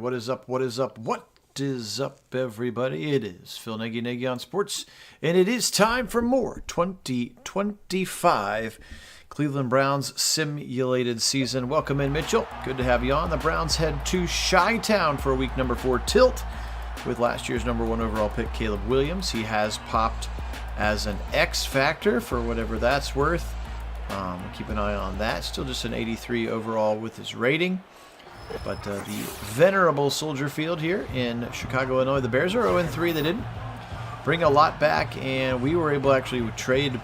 What is up? What is up? What is up, everybody? It is Phil Nagy on Sports, and it is time for more 2025 Cleveland Browns simulated season. Welcome in, Mitchell. Good to have you on. The Browns head to Chi-Town for week number 4 tilt with last year's number 1 overall pick, Caleb Williams. He has popped as an X factor for whatever that's worth. Keep an eye on that. Still just an 83 overall with his rating. But the venerable Soldier Field here in Chicago, Illinois, the Bears are 0-3. They didn't bring a lot back, and we were able to actually trade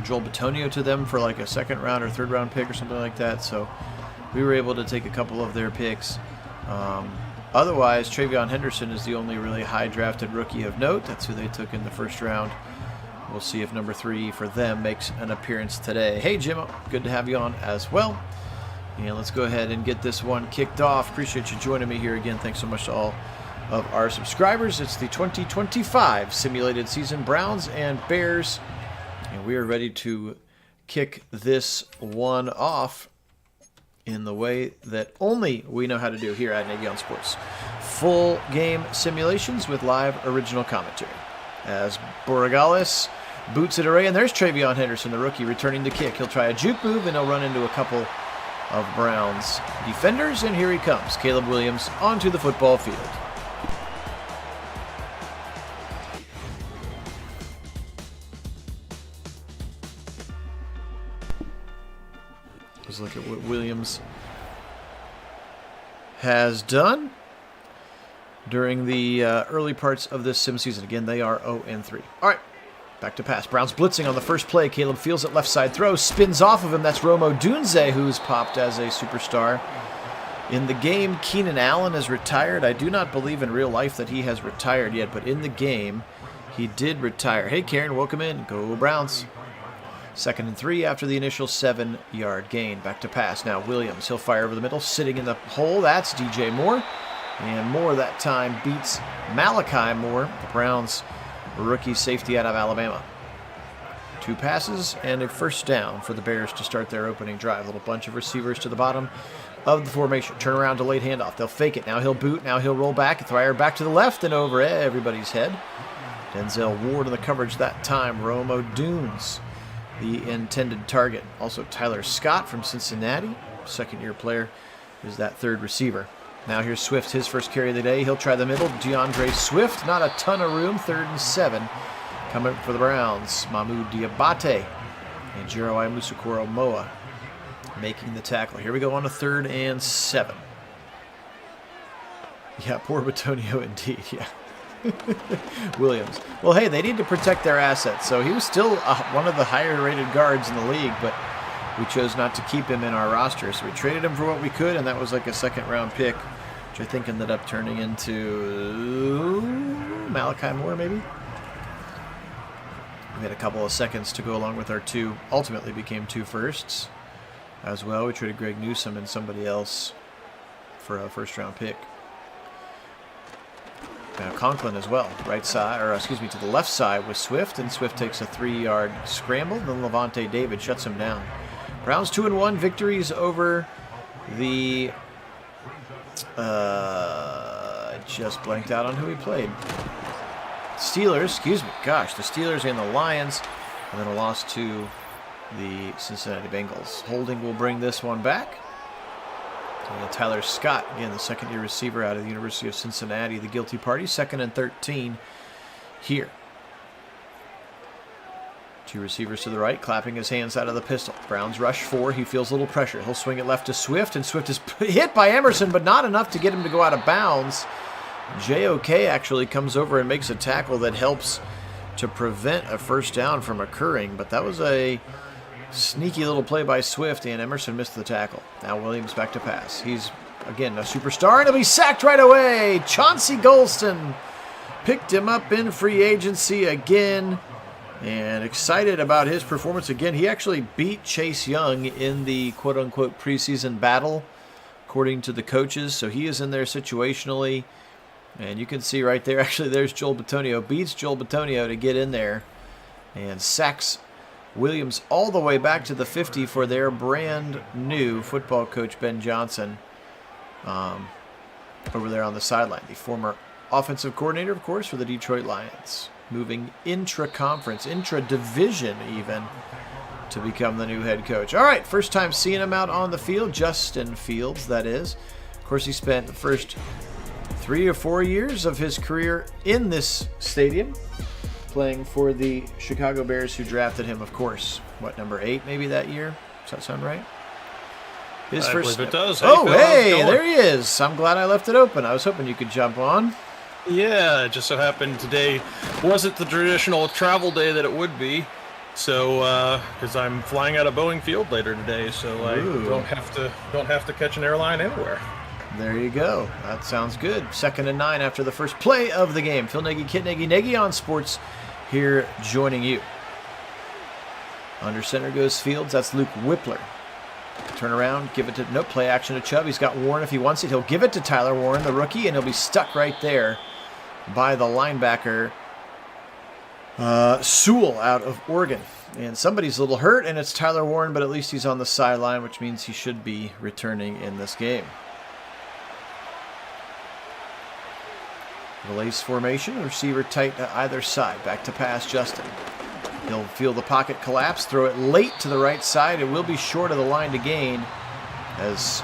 Joel Bitonio to them for like a second round or third round pick or something like that. So we were able to take a couple of their picks. Otherwise, Travion Henderson is the only really high drafted rookie of note. That's who they took in the first round. We'll see if number 3 for them makes an appearance today. Hey, Jim, good to have you on as well. And let's go ahead and get this one kicked off. Appreciate you joining me here again. Thanks so much to all of our subscribers. It's the 2025 simulated season, Browns and Bears. And we are ready to kick this one off in the way that only we know how to do here at Nagy on Sports. Full game simulations with live original commentary. As Borregales boots it away, and there's Travion Henderson, the rookie, returning the kick. He'll try a juke move, and he'll run into a couple of Browns defenders, and here he comes, Caleb Williams, onto the football field. Let's look at what Williams has done during the early parts of this sim season. Again, they are 0-3. All right. Back to pass. Browns blitzing on the first play. Caleb fields it left side throw. Spins off of him. That's Rome Odunze, who's popped as a superstar. In the game, Keenan Allen is retired. I do not believe in real life that he has retired yet, but in the game, he did retire. Hey, Karen, welcome in. Go Browns. 2nd and 3 after the initial 7-yard gain. Back to pass. Now Williams. He'll fire over the middle. Sitting in the hole. That's DJ Moore. And Moore that time beats Malachi Moore. The Browns rookie safety out of Alabama. 2 passes and a first down for the Bears to start their opening drive. A little bunch of receivers to the bottom of the formation. Turn around, delayed handoff. They'll fake it. Now he'll boot. Now he'll roll back. Fire back to the left and over everybody's head. Denzel Ward in the coverage that time. Rome Odunze, the intended target. Also Tyler Scott from Cincinnati, second-year player, is that third receiver. Now here's Swift, his first carry of the day. He'll try the middle. DeAndre Swift, not a ton of room. 3rd and 7. Coming for the Browns. Mahmoud Diabate and Jeremiah Musukoro Moa making the tackle. Here we go on to 3rd and 7. Yeah, poor Bitonio indeed, yeah. Williams. Well, hey, they need to protect their assets. So he was still one of the higher-rated guards in the league, but we chose not to keep him in our roster, so we traded him for what we could, and that was like a second-round pick, which I think ended up turning into Malachi Moore, maybe? We had a couple of seconds to go along with our 2. Ultimately became 2 firsts as well. We traded Greg Newsome and somebody else for a first-round pick. Now Conklin as well, right side, or excuse me, to the left side with Swift, and Swift takes a 3-yard scramble. Then Levante David shuts him down. Browns 2-1 victories over the just blanked out on who he played. Steelers, excuse me, gosh, the Steelers and the Lions, and then a loss to the Cincinnati Bengals. Holding will bring this one back. And Tyler Scott, again, the second-year receiver out of the University of Cincinnati, the guilty party. 2nd and 13 here. 2 receivers to the right, clapping his hands out of the pistol. Browns rush 4. He feels a little pressure. He'll swing it left to Swift, and Swift is hit by Emerson, but not enough to get him to go out of bounds. JOK actually comes over and makes a tackle that helps to prevent a first down from occurring, but that was a sneaky little play by Swift, and Emerson missed the tackle. Now Williams back to pass. He's again, a superstar, and he'll be sacked right away. Chauncey Golston picked him up in free agency again, and excited about his performance again. He actually beat Chase Young in the quote-unquote preseason battle, according to the coaches, so he is in there situationally. And you can see right there, actually, there's Joel Bitonio. Beats Joel Bitonio to get in there and sacks Williams all the way back to the 50 for their brand new football coach, Ben Johnson, over there on the sideline. The former offensive coordinator, of course, for the Detroit Lions. Moving intra-conference, intra-division even, to become the new head coach. All right, first time seeing him out on the field, Justin Fields, that is. Of course, he spent the first 3 or 4 years of his career in this stadium, playing for the Chicago Bears, who drafted him, of course. What, number 8 maybe that year? Does that sound right? His I first. believe it does. Oh, hey, there he is. I'm glad I left it open. I was hoping you could jump on. Yeah, it just so happened today wasn't the traditional travel day that it would be. So, because I'm flying out of Boeing Field later today, so Ooh. I don't have to catch an airline anywhere. There you go. That sounds good. 2nd and 9 after the first play of the game. Phil Nagy, Kit Nagy on Sports here joining you. Under center goes Fields. That's Luke Whippler. Turn around, give it to, nope, play action to Chubb. He's got Warren if he wants it. He'll give it to Tyler Warren, the rookie, and he'll be stuck right there by the linebacker, Sewell out of Oregon. And somebody's a little hurt, and it's Tyler Warren, but at least he's on the sideline, which means he should be returning in this game. Release formation, receiver tight to either side. Back to pass, Justin. He'll feel the pocket collapse, throw it late to the right side. It will be short of the line to gain, as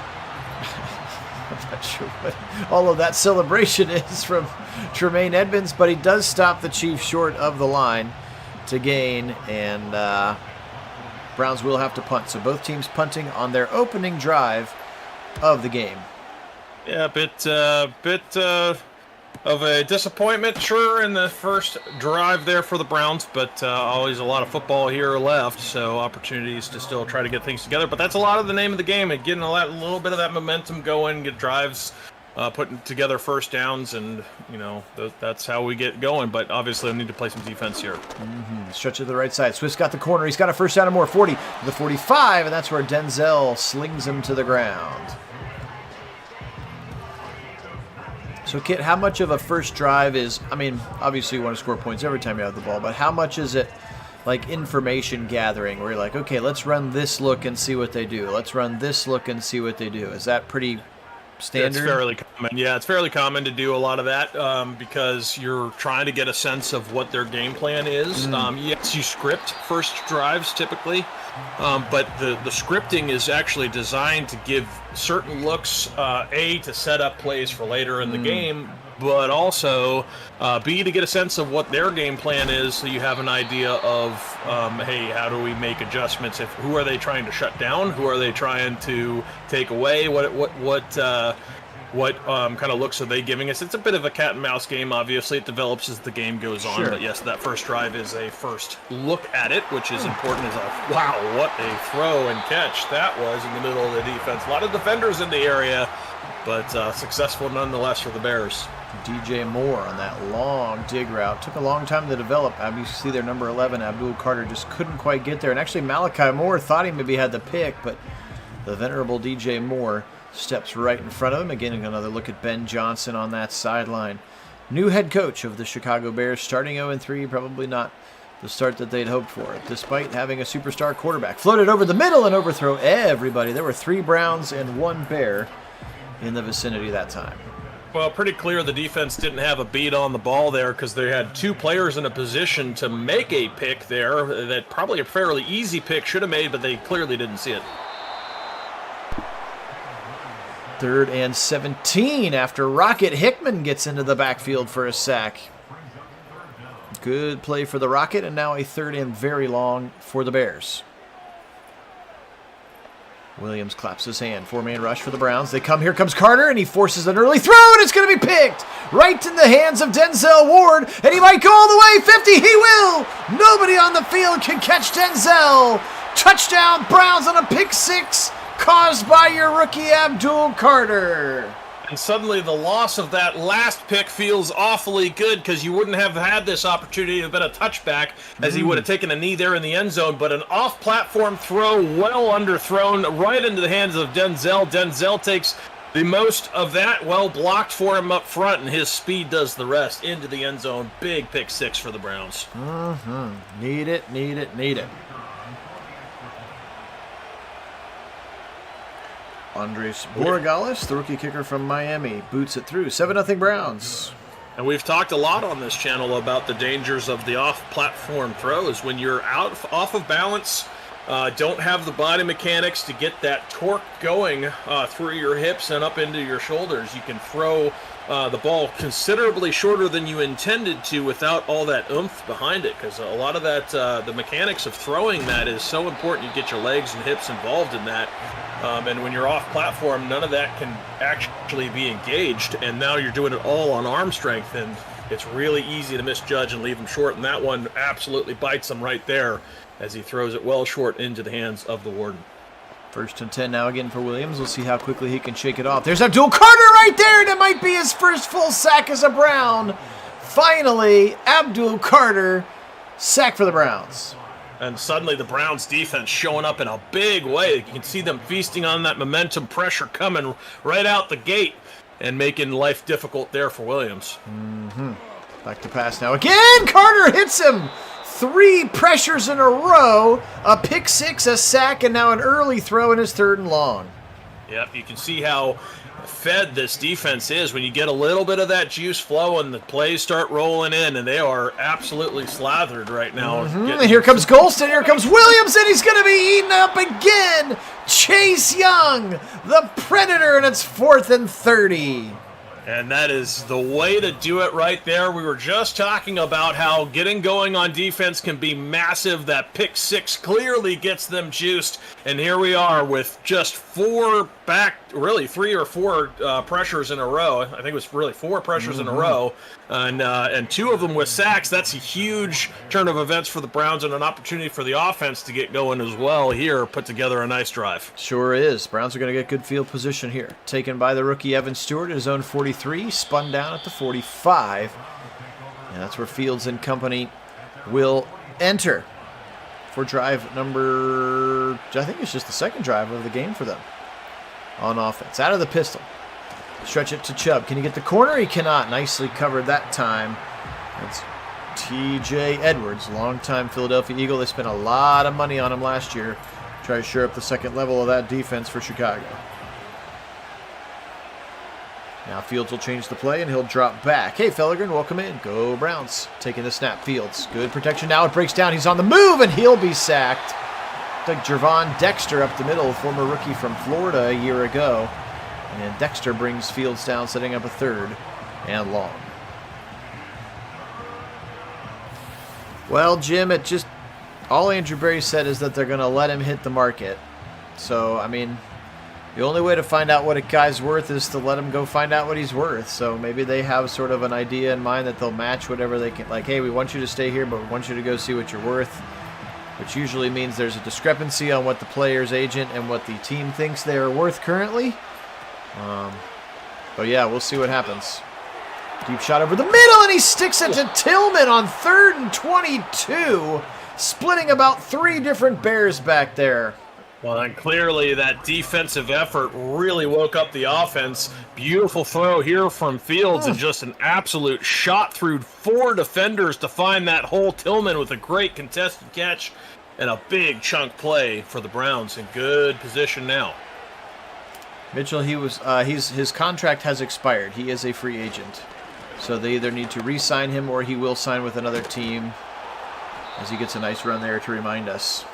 I'm not sure what all of that celebration is from Tremaine Edmonds, but he does stop the Chiefs short of the line to gain, and Browns will have to punt. So both teams punting on their opening drive of the game. Yeah, a bit of a disappointment, sure, in the first drive there for the Browns, but always a lot of football here left, so opportunities to still try to get things together. But that's a lot of the name of the game, and getting a little bit of that momentum going, get drives, putting together first downs, and that's how we get going. But obviously, I need to play some defense here. Stretch to the right side. Swift's got the corner. He's got a first down and more. 40 to the 45, and that's where Denzel slings him to the ground. So, Kit, how much of a first drive is, I mean, obviously you want to score points every time you have the ball, but how much is it like information gathering where you're like, okay, let's run this look and see what they do. Let's run this look and see what they do. Is that pretty standard? It's fairly common. Yeah, it's fairly common to do a lot of that because you're trying to get a sense of what their game plan is. Yes, you script first drives typically, but the scripting is actually designed to give certain looks, to set up plays for later in the game, but also B, to get a sense of what their game plan is, so you have an idea of, hey, how do we make adjustments? Who are they trying to shut down? Who are they trying to take away? What kind of looks are they giving us? It's a bit of a cat and mouse game. Obviously, it develops as the game goes on. Sure. But yes, that first drive is a first look at it, which is important. Wow, what a throw and catch that was in the middle of the defense. A lot of defenders in the area, but successful nonetheless for the Bears. DJ Moore on that long dig route. Took a long time to develop. You see their number 11, Abdul Carter, just couldn't quite get there. And actually, Malachi Moore thought he maybe had the pick, but the venerable DJ Moore steps right in front of him. Again, another look at Ben Johnson on that sideline. New head coach of the Chicago Bears, starting 0-3, probably not the start that they'd hoped for, despite having a superstar quarterback. Floated over the middle and overthrow everybody. There were 3 Browns and 1 Bear in the vicinity that time. Well, pretty clear the defense didn't have a beat on the ball there because they had 2 players in a position to make a pick there that probably a fairly easy pick should have made, but they clearly didn't see it. 3rd and 17 after Rocket Hickman gets into the backfield for a sack. Good play for the Rocket, and now a 3rd and very long for the Bears. Williams claps his hand. 4-man rush for the Browns. They come. Here comes Carter, and he forces an early throw, and it's going to be picked right in the hands of Denzel Ward, and he might go all the way. 50, he will. Nobody on the field can catch Denzel. Touchdown, Browns on a pick 6 caused by your rookie Abdul Carter. And suddenly the loss of that last pick feels awfully good because you wouldn't have had this opportunity to have been a touchback as he would have taken a knee there in the end zone. But an off-platform throw, well underthrown, right into the hands of Denzel. Denzel takes the most of that, well blocked for him up front, and his speed does the rest into the end zone. Big pick six for the Browns. Need it, need it, need it. Andres Borregales, the rookie kicker from Miami, boots it through. 7-0 Browns. And we've talked a lot on this channel about the dangers of the off-platform throws. When you're off of balance, don't have the body mechanics to get that torque going through your hips and up into your shoulders, you can throw the ball considerably shorter than you intended to without all that oomph behind it, because a lot of that, the mechanics of throwing that is so important. You get your legs and hips involved in that. And when you're off platform, none of that can actually be engaged, and now you're doing it all on arm strength, and it's really easy to misjudge and leave him short, and that one absolutely bites him right there as he throws it well short into the hands of the Warden. 1st and 10 now again for Williams. We'll see how quickly he can shake it off. There's Abdul Carter right there, and it might be his first full sack as a Brown. Finally, Abdul Carter, sack for the Browns. And suddenly the Browns defense showing up in a big way. You can see them feasting on that momentum, pressure coming right out the gate and making life difficult there for Williams. Back to pass now again. Carter hits him. 3 pressures in a row. A pick six, a sack, and now an early throw in his 3rd and long. Yep, you can see how fed this defense is when you get a little bit of that juice flowing. The plays start rolling in, and they are absolutely slathered right now. And here comes Golston, here comes Williams, and he's going to be eaten up again. Chase Young, the Predator, and it's 4th and 30. And that is the way to do it right there. We were just talking about how getting going on defense can be massive. That pick six clearly gets them juiced. And here we are with just 4 back, really 3 or 4 pressures in a row. I think it was really 4 pressures in a row. And 2 of them with sacks. That's a huge turn of events for the Browns and an opportunity for the offense to get going as well here. Put together a nice drive. Sure is. Browns are going to get good field position here. Taken by the rookie Evan Stewart at his own 43, spun down at the 45. And that's where Fields and company will enter for drive number, I think it's just the 2nd drive of the game for them on offense. Out of the pistol. Stretch it to Chubb. Can he get the corner? He cannot. Nicely covered that time. That's T.J. Edwards, longtime Philadelphia Eagle. They spent a lot of money on him last year. Try to shore up the 2nd level of that defense for Chicago. Now Fields will change the play, and he'll drop back. Hey, Felligren, welcome in. Go Browns. Taking the snap. Fields. Good protection. Now it breaks down. He's on the move, and he'll be sacked. Like Jervon Dexter up the middle, former rookie from Florida a year ago. And Dexter brings Fields down, setting up a 3rd and long. Well, Jim, it just all Andrew Berry said is that they're going to let him hit the market. So, I mean, the only way to find out what a guy's worth is to let him go find out what he's worth. So maybe they have sort of an idea in mind that they'll match whatever they can. Like, hey, we want you to stay here, but we want you to go see what you're worth, which usually means there's a discrepancy on what the player's agent and what the team thinks they are worth currently. But yeah, we'll see what happens. Deep shot over the middle, and he sticks it to Tillman on 3rd and 22, splitting about 3 different Bears back there. Well, and clearly that defensive effort really woke up the offense. Beautiful throw here from Fields, and just an absolute shot through 4 defenders to find that hole. Tillman with a great contested catch and a big chunk play for the Browns in good position now. Mitchell, his contract has expired. He is a free agent. So they either need to re-sign him or he will sign with another team as he gets a nice run there to remind us.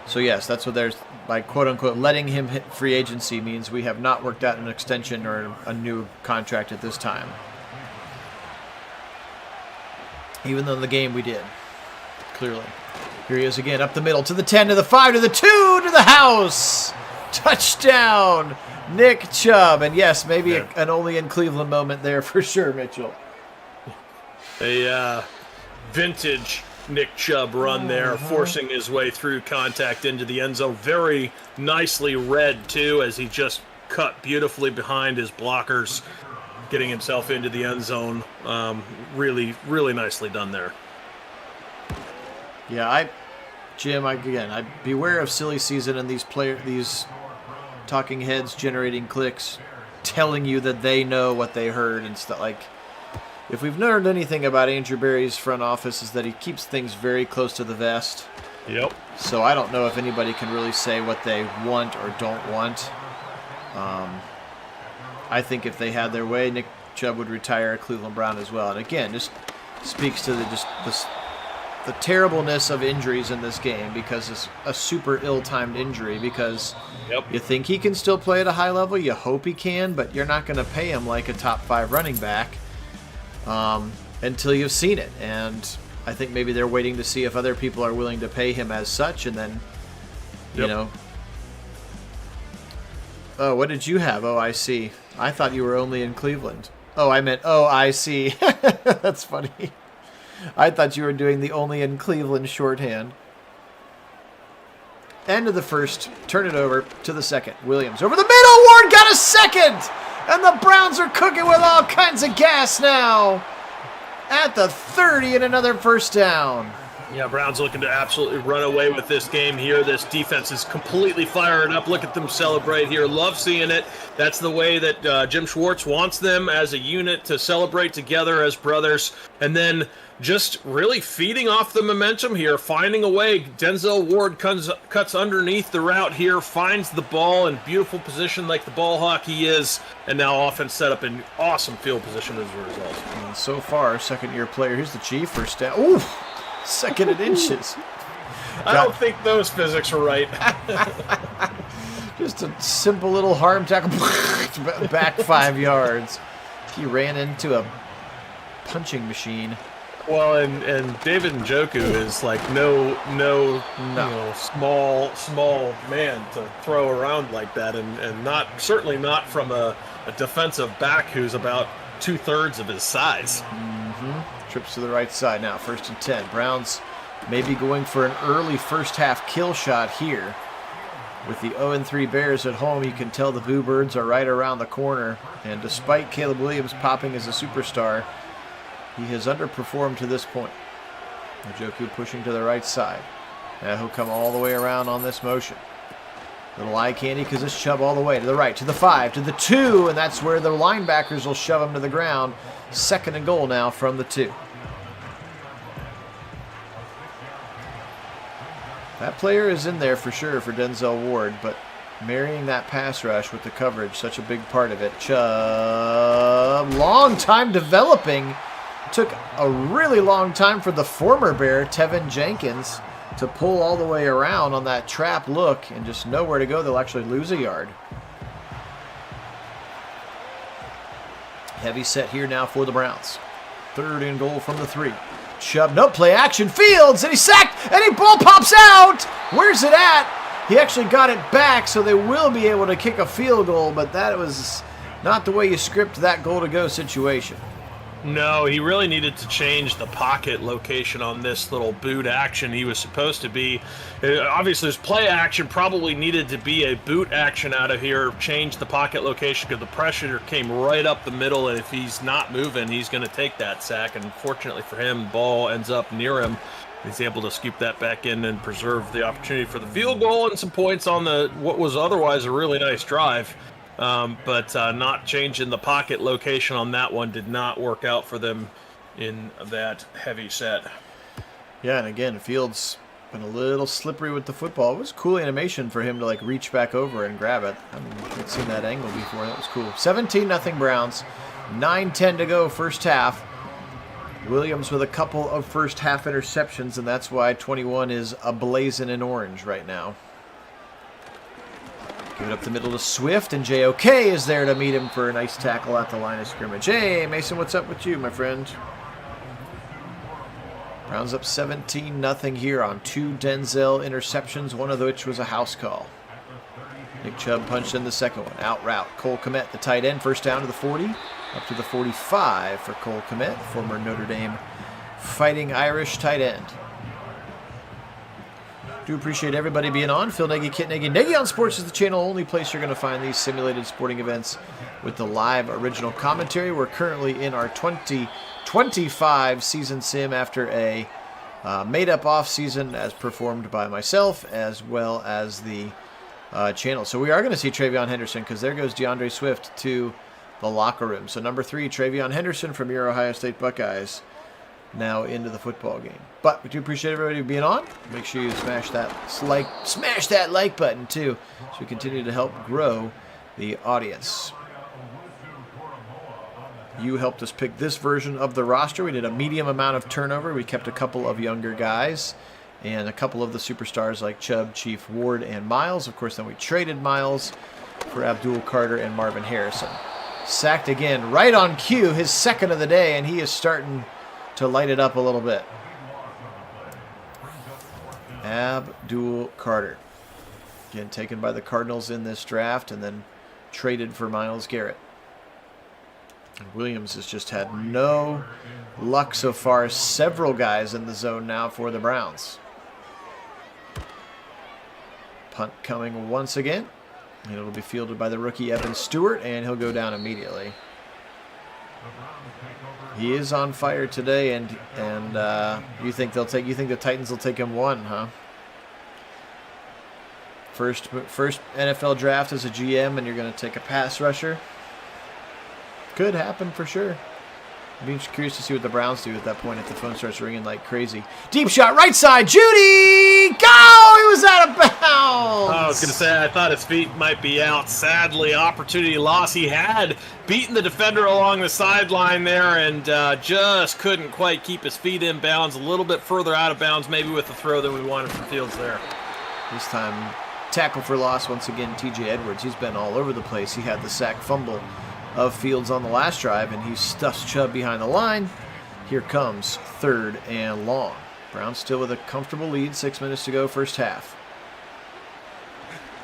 So yes, that's what there's, by quote-unquote, letting him hit free agency means we have not worked out an extension or a new contract at this time. Even though in the game we did, clearly. Here he is again, up the middle, to the 10, to the 5, to the 2, to the house! Touchdown, Nick Chubb. And yes, maybe an only in Cleveland moment there for sure, Mitchell. A vintage Nick Chubb run there, forcing his way through contact into the end zone. Very nicely read, too, as he just cut beautifully behind his blockers, getting himself into the end zone. Really, really nicely done there. Yeah, Jim, I beware of silly season and these talking heads generating clicks, telling you that they know what they heard and stuff. Like, if we've learned anything about Andrew Berry's front office, is that he keeps things very close to the vest. Yep. So I don't know if anybody can really say what they want or don't want. I think if they had their way, Nick Chubb would retire a Cleveland Brown as well. And again, just speaks to the terribleness of injuries in this game, because it's a super ill-timed injury, because you think he can still play at a high level, you hope he can, but you're not going to pay him like a top 5 running back until you've seen it. And I think maybe they're waiting to see if other people are willing to pay him as such, and then, you know. Oh, what did you have? Oh, I see. I thought you were only in Cleveland. Oh, I meant, oh, I see. That's funny. I thought you were doing the only in Cleveland shorthand. End of the first. Turn it over to the second. Williams over the middle. Ward got a second. And the Browns are cooking with all kinds of gas now. At the 30 and another first down. Yeah, Browns looking to absolutely run away with this game here. This defense is completely firing up. Look at them celebrate here. Love seeing it. That's the way that Jim Schwartz wants them as a unit to celebrate together as brothers. And then just really feeding off the momentum here, finding a way. Denzel Ward cuts underneath the route here, finds the ball in beautiful position like the ball hawk he is, and now offense set up in awesome field position as a result. And so far, second-year player. Here's the Chief, first down. Ooh! Second and inches. I don't think those physics are right. Just a simple little harm tackle. Back 5 yards. He ran into a punching machine. Well, and David Njoku is like no. You know, small man to throw around like that, and certainly not from a defensive back who's about 2/3 of his size. Trips to the right side now, 1st and 10. Browns maybe going for an early first half kill shot here. With the 0-3 Bears at home, you can tell the Boo Birds are right around the corner. And despite Caleb Williams popping as a superstar, he has underperformed to this point. Njoku pushing to the right side. Now he'll come all the way around on this motion. Little eye candy because it's Chubb all the way to the right, to the 5, to the 2, and that's where the linebackers will shove him to the ground. 2nd and goal now from the 2. That player is in there for sure for Denzel Ward, but marrying that pass rush with the coverage, such a big part of it. Chubb, long time developing. Took a really long time for the former Bear, Tevin Jenkins, to pull all the way around on that trap look and just nowhere to go. They'll actually lose a yard. Heavy set here now for the Browns. 3rd and goal from the 3. Chubb, no play action, Fields, and he's sacked, and he ball pops out. Where's it at? He actually got it back, so they will be able to kick a field goal, but that was not the way you script that goal-to-go situation. No, he really needed to change the pocket location on this little boot action he was supposed to be. Obviously, his play action probably needed to be a boot action out of here, change the pocket location because the pressure came right up the middle, and if he's not moving, he's going to take that sack. And fortunately for him, the ball ends up near him. He's able to scoop that back in and preserve the opportunity for the field goal and some points on what was otherwise a really nice drive. But not changing the pocket location on that one did not work out for them in that heavy set. Yeah, and again, Fields been a little slippery with the football. It was cool animation for him to like reach back over and grab it. I haven't seen that angle before. That was cool. 17-0 Browns. 9:10 to go first half. Williams with a couple of first half interceptions, and that's why 21 is ablazing in orange right now. Give it up the middle to Swift, and JOK is there to meet him for a nice tackle at the line of scrimmage. Hey, Mason, what's up with you, my friend? Browns up 17-0 here on 2 Denzel interceptions, one of which was a house call. Nick Chubb punched in the second one. Out route. Cole Kmet, the tight end, first down to the 40. Up to the 45 for Cole Kmet, former Notre Dame Fighting Irish tight end. Do appreciate everybody being on. Phil Nagy, Kit Nagy. Nagy on Sports is the channel, only place you're going to find these simulated sporting events with the live original commentary. We're currently in our 2025 season sim after a made-up off-season as performed by myself as well as the channel. So we are going to see Travion Henderson because there goes DeAndre Swift to the locker room. So number 3, Travion Henderson from your Ohio State Buckeyes now into the football game. But we do appreciate everybody being on. Make sure you smash that like button too, so we continue to help grow the audience. You helped us pick this version of the roster. We did a medium amount of turnover. We kept a couple of younger guys and a couple of the superstars like Chubb, Chief, Ward, and Miles. Of course, then we traded Miles for Abdul Carter and Marvin Harrison. Sacked again, right on cue, his second of the day, and he is starting to light it up a little bit. Abdul Carter. Again, taken by the Cardinals in this draft and then traded for Myles Garrett. And Williams has just had no luck so far. Several guys in the zone now for the Browns. Punt coming once again. And it'll be fielded by the rookie Evan Stewart, and he'll go down immediately. He is on fire today, and you think the Titans will take him 1, huh? First NFL draft as a GM, and you're going to take a pass rusher. Could happen for sure. I'd be curious to see what the Browns do at that point if the phone starts ringing like crazy. Deep shot, right side, Judy! Go! He was out of bounds! I was going to say, I thought his feet might be out. Sadly, opportunity loss. He had beaten the defender along the sideline there and just couldn't quite keep his feet in bounds. A little bit further out of bounds, maybe with the throw than we wanted from Fields there. This time, tackle for loss once again, TJ Edwards. He's been all over the place. He had the sack fumble of Fields on the last drive, and he stuffs Chubb behind the line. Here comes 3rd and long. Browns still with a comfortable lead, 6 minutes to go, first half.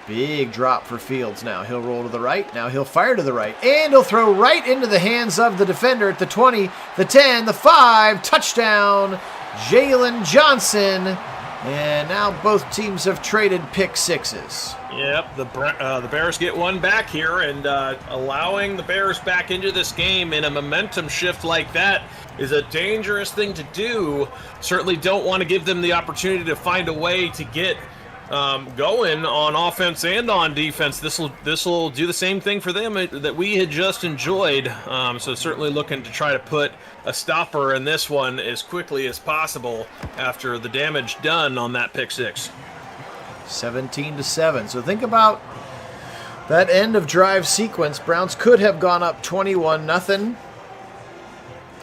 Big drop for Fields now. He'll roll to the right. Now he'll fire to the right, and he'll throw right into the hands of the defender at the 20, the 10, the 5. Touchdown, Jalen Johnson. And now both teams have traded pick sixes. Yep, the Bears get one back here, and allowing the Bears back into this game in a momentum shift like that is a dangerous thing to do. Certainly don't want to give them the opportunity to find a way to get going on offense and on defense. This will do the same thing for them that we had just enjoyed. So certainly looking to try to put a stopper in this one as quickly as possible after the damage done on that pick six. 17-7. So think about that end of drive sequence. Browns could have gone up 21-0.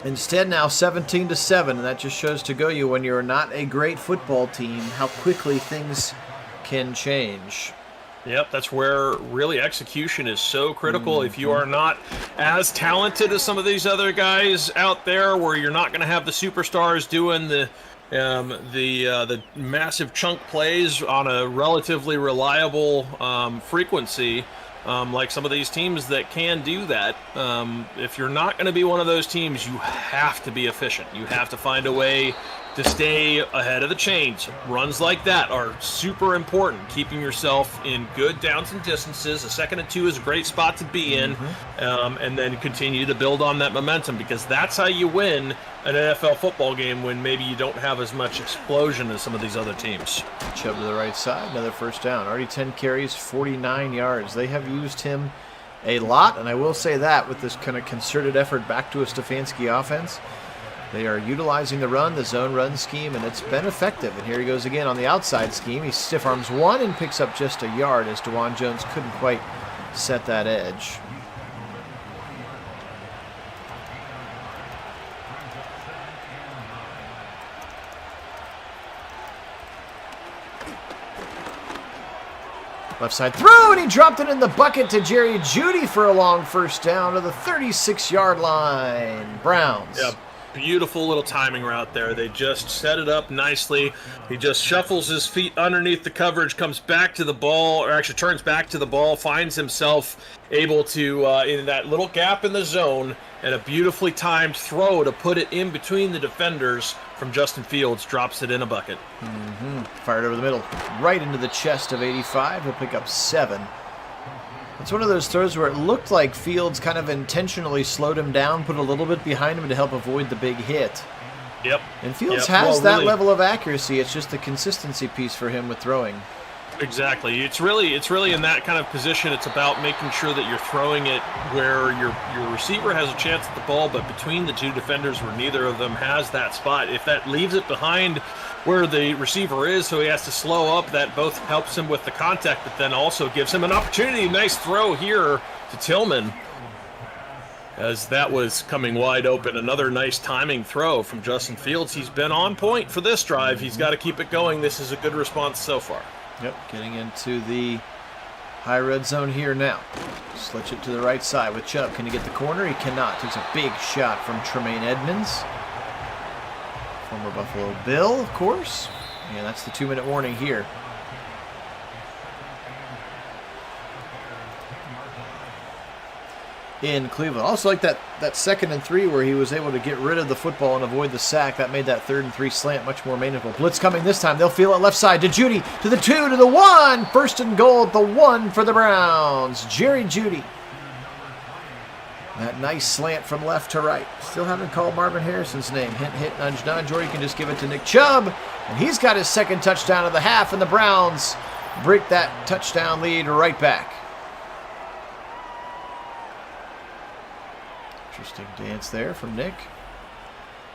Instead, now 17-7, and that just shows to go you when you're not a great football team how quickly things can change. Yep, that's where really execution is so critical. If you are not as talented as some of these other guys out there, where you're not going to have the superstars doing the massive chunk plays on a relatively reliable frequency, like some of these teams that can do that. If you're not going to be one of those teams, you have to be efficient. You have to find a way to stay ahead of the chains. Runs like that are super important. Keeping yourself in good downs and distances. A 2nd and 2 is a great spot to be in, and then continue to build on that momentum, because that's how you win an NFL football game when maybe you don't have as much explosion as some of these other teams. Chubb to the right side, another first down. Already 10 carries, 49 yards. They have used him a lot, and I will say that with this kind of concerted effort back to a Stefanski offense, they are utilizing the run, the zone run scheme, and it's been effective. And here he goes again on the outside scheme. He stiff arms one and picks up just a yard as DeJuan Jones couldn't quite set that edge. Left side throw, and he dropped it in the bucket to Jerry Jeudy for a long first down to the 36-yard line. Browns. Yep. beautiful little timing route there. They just set it up nicely. He just shuffles his feet underneath the coverage, comes back to the ball, or actually turns back to the ball, finds himself able to, in that little gap in the zone, and a beautifully timed throw to put it in between the defenders from Justin Fields, drops it in a bucket. Fired over the middle, right into the chest of 85. He'll pick up 7. It's one of those throws where it looked like Fields kind of intentionally slowed him down, put a little bit behind him to help avoid the big hit. Yep. And Fields has that level of accuracy. It's just the consistency piece for him with throwing. Exactly. It's really in that kind of position. It's about making sure that you're throwing it where your receiver has a chance at the ball, but between the two defenders where neither of them has that spot. If that leaves it behind where the receiver is, so he has to slow up, that both helps him with the contact, but then also gives him an opportunity. Nice throw here to Tillman, as that was coming wide open. Another nice timing throw from Justin Fields. He's been on point for this drive. He's got to keep it going. This is a good response so far. Yep, getting into the high red zone here now. Switch it to the right side with Chubb. Can he get the corner? He cannot. Takes a big shot from Tremaine Edmonds. Former Buffalo Bill, of course. And that's the 2-minute warning here. In Cleveland. Also like that 2nd and 3 where he was able to get rid of the football and avoid the sack. That made that 3rd and 3 slant much more manageable. Blitz coming this time. They'll feel it left side to Jeudy, to the 2, to the 1. 1st and goal at the 1 for the Browns. Jerry Jeudy. That nice slant from left to right. Still haven't called Marvin Harrison's name. Hint, hit, nudge, nudge. Or you can just give it to Nick Chubb. And he's got his 2nd touchdown of the half. And the Browns break that touchdown lead right back. Interesting dance there from Nick.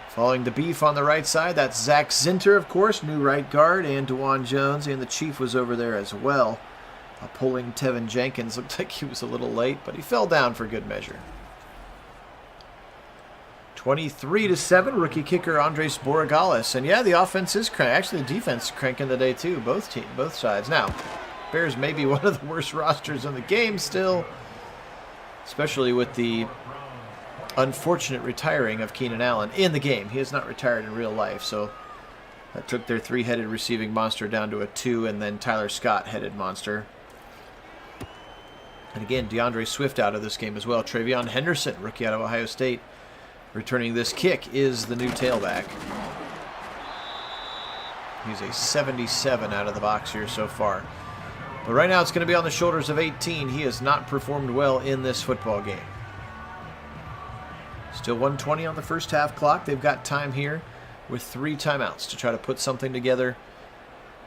Following the beef on the right side, that's Zach Zinter, of course, new right guard, and DeJuan Jones, and the Chief was over there as well. Pulling Tevin Jenkins. Looked like he was a little late, but he fell down for good measure. 23-7, rookie kicker Andres Borregales. And yeah, the offense is cranking. Actually, the defense is cranking the day too, both sides. Now, Bears may be one of the worst rosters in the game still, especially with the unfortunate retiring of Keenan Allen in the game. He has not retired in real life, so that took their 3-headed receiving monster down to a 2, and then Tyler Scott-headed monster. And again, DeAndre Swift out of this game as well. Travion Henderson, rookie out of Ohio State, returning this kick, is the new tailback. He's a 77 out of the box here so far. But right now it's going to be on the shoulders of 18. He has not performed well in this football game. Still 1:20 on the first half clock. They've got time here with 3 timeouts to try to put something together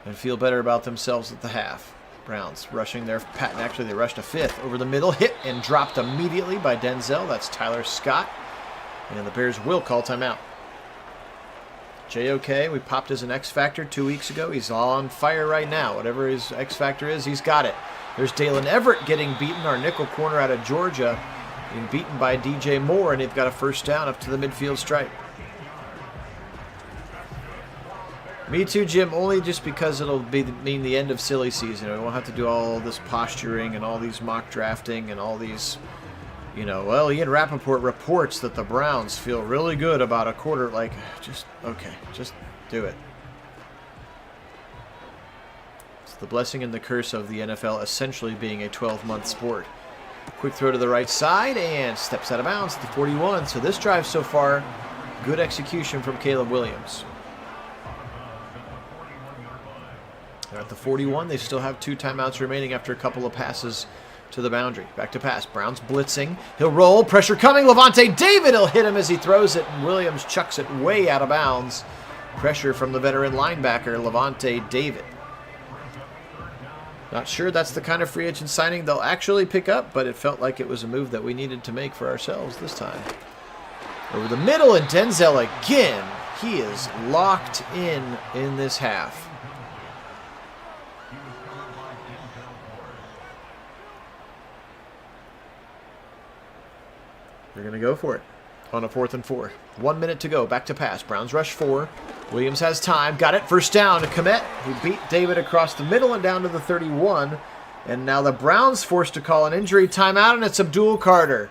and feel better about themselves at the half. Browns rushing their patent. Actually, they rushed a 5th over the middle, hit and dropped immediately by Denzel. That's Tyler Scott. And the Bears will call timeout. JOK, we popped as an X Factor 2 weeks ago. He's all on fire right now. Whatever his X Factor is, he's got it. There's Dalen Everett getting beaten, our nickel corner out of Georgia. Being beaten by DJ Moore, and they've got a 1st down up to the midfield stripe. Me too, Jim, only just because it'll mean the end of silly season. We won't have to do all this posturing and all these mock drafting and all these, well, Ian Rappaport reports that the Browns feel really good about a quarter. Like, just do it. It's the blessing and the curse of the NFL essentially being a 12-month sport. Quick throw to the right side and steps out of bounds at the 41. So this drive so far, good execution from Caleb Williams. They're at the 41. They still have 2 timeouts remaining after a couple of passes to the boundary. Back to pass. Browns blitzing. He'll roll. Pressure coming. Levante David will hit him as he throws it, and Williams chucks it way out of bounds. Pressure from the veteran linebacker, Levante David. Not sure that's the kind of free agent signing they'll actually pick up, but it felt like it was a move that we needed to make for ourselves this time. Over the middle, and Denzel again. He is locked in this half. They're going to go for it on a 4th and 4. 1 minute to go. Back to pass. Browns rush 4. Williams has time. Got it. 1st down to Kmet, who beat David across the middle and down to the 31. And now the Browns forced to call an injury timeout, and it's Abdul Carter.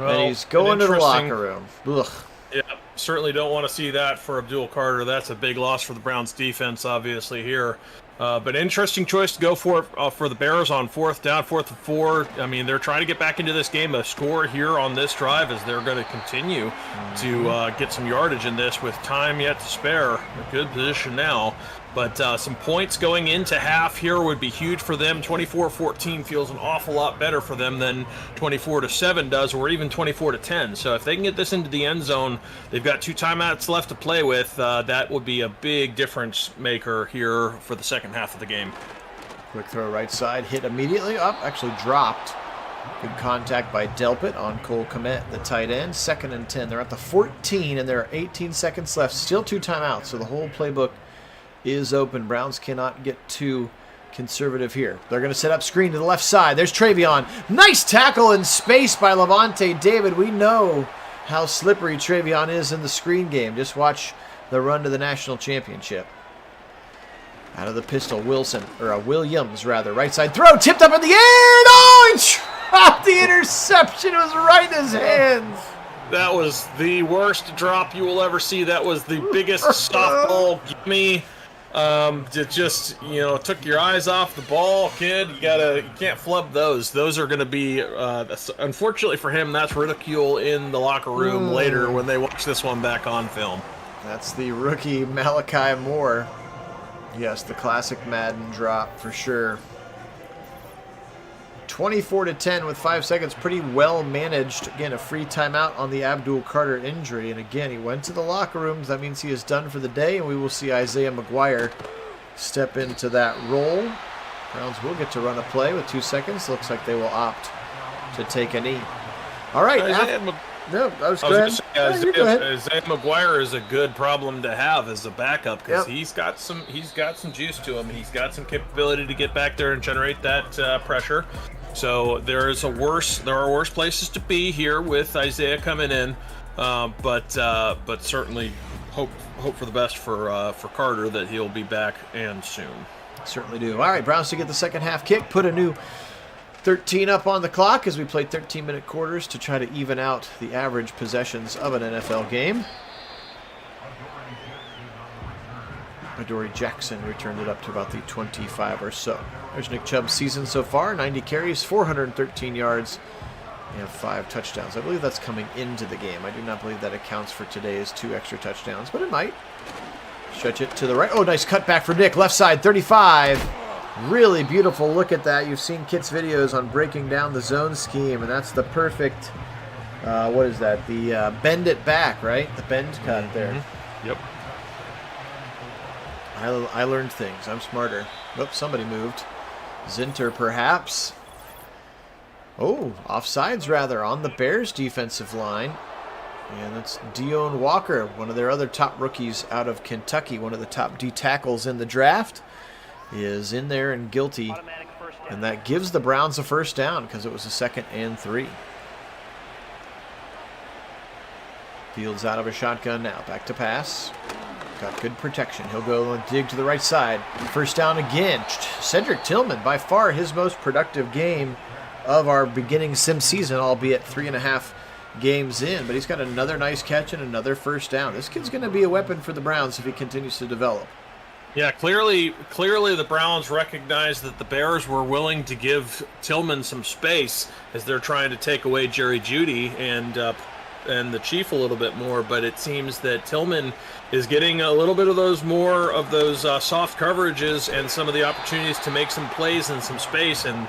Well, and he's going to the locker room. Ugh. Yeah, certainly don't want to see that for Abdul Carter. That's a big loss for the Browns defense, obviously, here. But interesting choice to go for the Bears on 4th down, 4th and 4. I mean, they're trying to get back into this game. A score here on this drive as they're going to continue to get some yardage in this with time yet to spare. A good position now. But some points going into half here would be huge for them. 24-14 feels an awful lot better for them than 24-7 does, or even 24-10. So if they can get this into the end zone, they've got 2 timeouts left to play with. That would be a big difference maker here for the second half of the game. Quick throw right side, hit immediately. Up, actually dropped. Good contact by Delpit on Cole Kmet, the tight end. 2nd and 10. They're at the 14, and there are 18 seconds left. Still 2 timeouts, so the whole playbook is open. Browns cannot get too conservative here. They're going to set up screen to the left side. There's Travion. Nice tackle in space by Levante David. We know how slippery Travion is in the screen game. Just watch the run to the national championship. Out of the pistol, Williams, right side throw, tipped up in the air. Oh, he dropped the interception. It was right in his hands. That was the worst drop you will ever see. That was the biggest softball gimme. It just, took your eyes off the ball, kid. You can't flub those. Those are going to be, unfortunately for him, that's ridicule in the locker room later when they watch this one back on film. That's the rookie Malachi Moore. Yes, the classic Madden drop for sure. 24-10 with 5 seconds. Pretty well managed. Again, a free timeout on the Abdul Carter injury. And again, he went to the locker rooms. That means he is done for the day, and we will see Isaiah McGuire step into that role. Browns will get to run a play with 2 seconds. Looks like they will opt to take a knee. All right. Isaiah McGuire is a good problem to have as a backup because he's got some juice to him. He's got some capability to get back there and generate that pressure. So there are worse places to be here with Isaiah coming in, but certainly hope for the best for Carter that he'll be back and soon. Certainly do. All right, Browns to get the second half kick, put a new 13 up on the clock as we play 13-minute quarters to try to even out the average possessions of an NFL game. Adoree Jackson returned it up to about the 25 or so. There's Nick Chubb's season so far, 90 carries, 413 yards, and 5 touchdowns. I believe that's coming into the game. I do not believe that accounts for today's 2 extra touchdowns, but it might. Stretch it to the right. Oh, nice cutback for Nick, left side, 35. Really beautiful look at that. You've seen Kit's videos on breaking down the zone scheme, and that's the perfect, what is that? The bend it back, right? The bend cut there. Yep. I learned things. I'm smarter. Oops, somebody moved. Zinter, perhaps. Oh, offsides, rather, on the Bears' defensive line. And that's Dion Walker, one of their other top rookies out of Kentucky, one of the top D tackles in the draft, is in there and guilty. And that gives the Browns a first down because it was a 2nd and 3. Fields out of a shotgun now. Back to pass. Got good protection. He'll go and dig to the right side. First down again. Cedric Tillman, by far his most productive game of our beginning sim season, albeit 3.5 games in. But he's got another nice catch and another first down. This kid's going to be a weapon for the Browns if he continues to develop. Yeah, clearly the Browns recognize that the Bears were willing to give Tillman some space as they're trying to take away Jerry Jeudy and the Chief a little bit more, but it seems that Tillman is getting a little bit of those soft coverages and some of the opportunities to make some plays in some space, and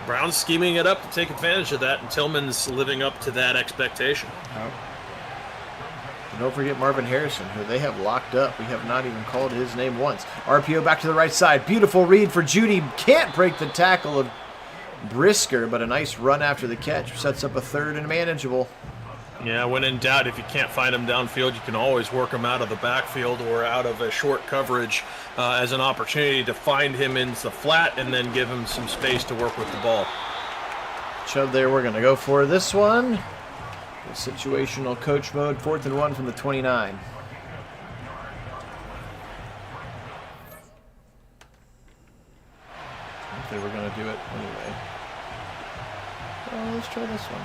Browns scheming it up to take advantage of that, and Tillman's living up to that expectation. And don't forget Marvin Harrison, who they have locked up. We have not even called his name once. RPO back to the right side. Beautiful read for Jeudy. Can't break the tackle of Brisker, but a nice run after the catch sets up a 3rd and manageable. Yeah, when in doubt, if you can't find him downfield, you can always work him out of the backfield or out of a short coverage as an opportunity to find him in the flat and then give him some space to work with the ball. Chubb there, we're going to go for this one. Situational coach mode, 4th and 1 from the 29. I think they were going to do it anyway. Let's try this one.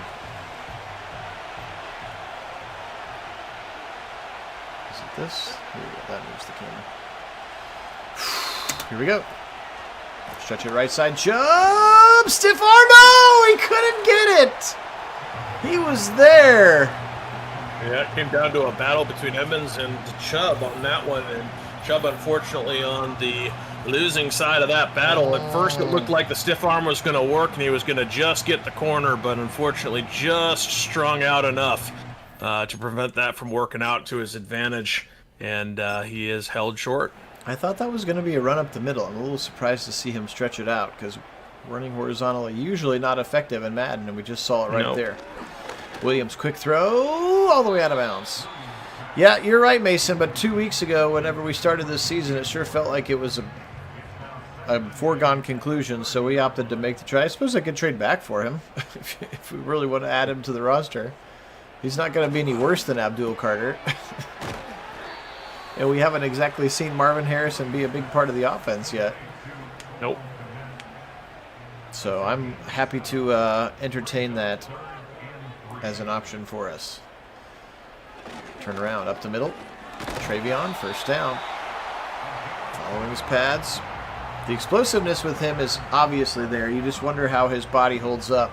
this. Here we go. That moves the camera. Here we go. Stretch it right side. Jump! Stiff arm! No! He couldn't get it! He was there. Yeah, it came down to a battle between Evans and Chubb on that one, and Chubb, unfortunately, on the losing side of that battle. At first, it looked like the stiff arm was going to work, and he was going to just get the corner, but unfortunately just strung out enough to prevent that from working out to his advantage, and he is held short. I thought that was going to be a run up the middle. I'm a little surprised to see him stretch it out, because running horizontally usually not effective in Madden, and we just saw it right there. Williams, quick throw, all the way out of bounds. Yeah, you're right, Mason, but 2 weeks ago, whenever we started this season, it sure felt like it was a foregone conclusion, so we opted to make the trade. I suppose I could trade back for him if we really want to add him to the roster. He's not going to be any worse than Abdul Carter. And we haven't exactly seen Marvin Harrison be a big part of the offense yet. Nope. So I'm happy to entertain that as an option for us. Turn around, up the middle. Travion, first down. Following his pads. The explosiveness with him is obviously there. You just wonder how his body holds up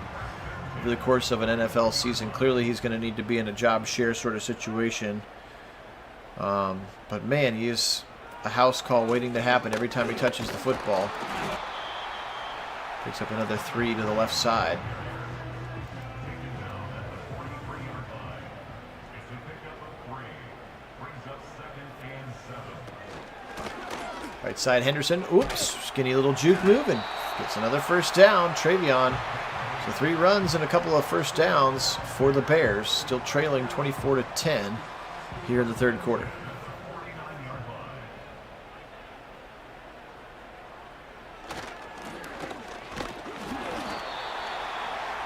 over the course of an NFL season. Clearly he's going to need to be in a job share sort of situation. But man, he is a house call waiting to happen every time he touches the football. Picks up another 3 to the left side. Right side, Henderson. Oops, skinny little juke move and gets another first down. Travion. So 3 runs and a couple of first downs for the Bears. Still trailing 24-10 here in the third quarter.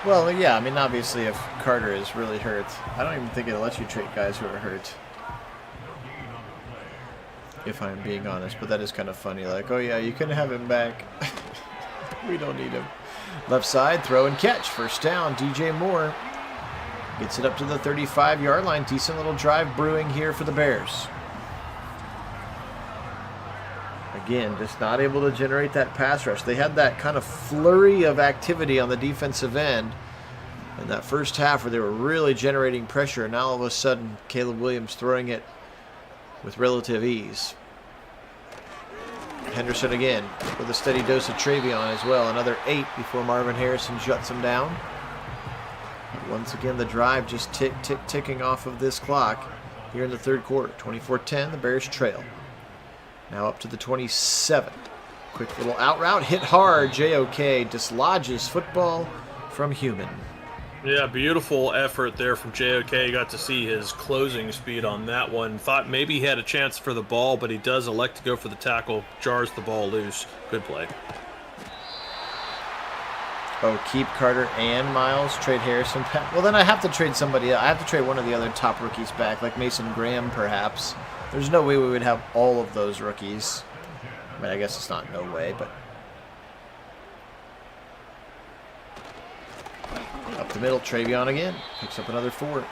Well, yeah, I mean, obviously if Carter is really hurt, I don't even think it'll let you trade guys who are hurt. If I'm being honest, but that is kind of funny. Like, oh yeah, you can have him back. We don't need him. Left side, throw and catch. First down, DJ Moore. Gets it up to the 35-yard line. Decent little drive brewing here for the Bears. Again, just not able to generate that pass rush. They had that kind of flurry of activity on the defensive end in that first half where they were really generating pressure. And now all of a sudden, Caleb Williams throwing it with relative ease. Henderson again with a steady dose of Travion as well. Another 8 before Marvin Harrison shuts him down. Once again, the drive just ticking off of this clock here in the third quarter. 24-10, the Bears trail. Now up to the 27. Quick little out route, hit hard. JOK dislodges football from Human. Yeah, beautiful effort there from JOK. Got to see his closing speed on that one. Thought maybe he had a chance for the ball, but he does elect to go for the tackle. Jars the ball loose. Good play. Oh, keep Carter and Miles, trade Harrison. Well, then I have to trade somebody else. I have to trade one of the other top rookies back, like Mason Graham, perhaps. There's no way we would have all of those rookies. I mean, I guess it's not no way, but... Up the middle, Travion again. Picks up another 4.